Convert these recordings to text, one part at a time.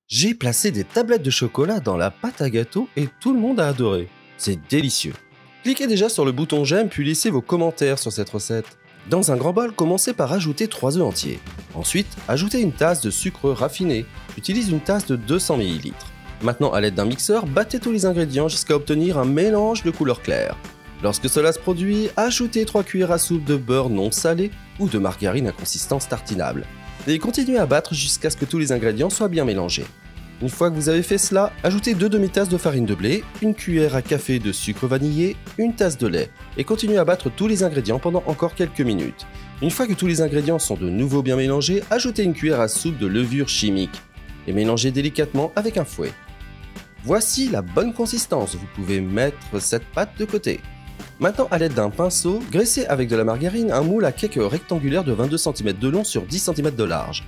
J'ai placé des tablettes de chocolat dans la pâte à gâteau et tout le monde a adoré. C'est délicieux. Cliquez déjà sur le bouton j'aime puis laissez vos commentaires sur cette recette. Dans un grand bol, commencez par ajouter 3 œufs entiers. Ensuite, ajoutez une tasse de sucre raffiné. J'utilise une tasse de 200 ml. Maintenant, à l'aide d'un mixeur, battez tous les ingrédients jusqu'à obtenir un mélange de couleur claire. Lorsque cela se produit, ajoutez 3 cuillères à soupe de beurre non salé ou de margarine à consistance tartinable. Et continuez à battre jusqu'à ce que tous les ingrédients soient bien mélangés. Une fois que vous avez fait cela, ajoutez 2 demi-tasses de farine de blé, une cuillère à café de sucre vanillé, une tasse de lait et continuez à battre tous les ingrédients pendant encore quelques minutes. Une fois que tous les ingrédients sont de nouveau bien mélangés, ajoutez une cuillère à soupe de levure chimique et mélangez délicatement avec un fouet. Voici la bonne consistance, vous pouvez mettre cette pâte de côté. Maintenant, à l'aide d'un pinceau, graissez avec de la margarine un moule à cake rectangulaire de 22 cm de long sur 10 cm de large.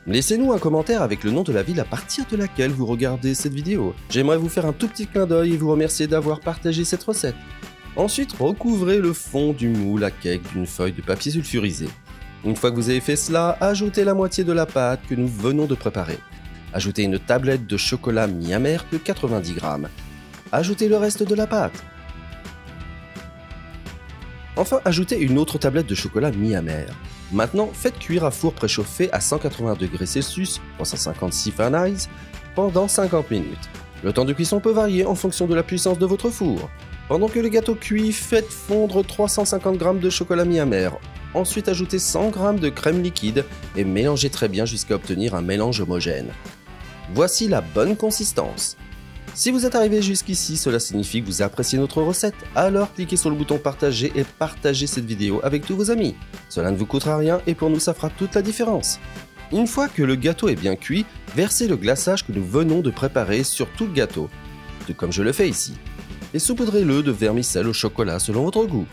Laissez-nous un commentaire avec le nom de la ville à partir de laquelle vous regardez cette vidéo. J'aimerais vous faire un tout petit clin d'œil et vous remercier d'avoir partagé cette recette. Ensuite, recouvrez le fond du moule à cake d'une feuille de papier sulfurisé. Une fois que vous avez fait cela, ajoutez la moitié de la pâte que nous venons de préparer. Ajoutez une tablette de chocolat mi-amer de 90 g. Ajoutez le reste de la pâte. Enfin, ajoutez une autre tablette de chocolat mi-amer. Maintenant, faites cuire à four préchauffé à 180 degrés Celsius, 356 Fahrenheit, pendant 50 minutes. Le temps de cuisson peut varier en fonction de la puissance de votre four. Pendant que le gâteau cuit, faites fondre 350 g de chocolat mi-amer. Ensuite, ajoutez 100 g de crème liquide et mélangez très bien jusqu'à obtenir un mélange homogène. Voici la bonne consistance. Si vous êtes arrivé jusqu'ici, cela signifie que vous appréciez notre recette, alors cliquez sur le bouton partager et partagez cette vidéo avec tous vos amis. Cela ne vous coûtera rien et pour nous ça fera toute la différence. Une fois que le gâteau est bien cuit, versez le glaçage que nous venons de préparer sur tout le gâteau, tout comme je le fais ici, et saupoudrez-le de vermicelle au chocolat selon votre goût.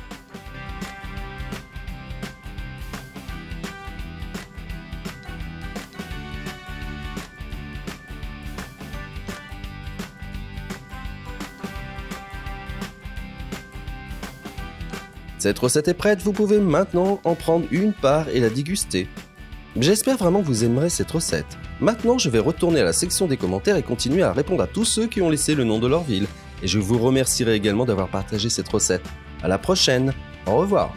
Cette recette est prête, vous pouvez maintenant en prendre une part et la déguster. J'espère vraiment que vous aimerez cette recette. Maintenant, je vais retourner à la section des commentaires et continuer à répondre à tous ceux qui ont laissé le nom de leur ville. Et je vous remercierai également d'avoir partagé cette recette. À la prochaine, au revoir.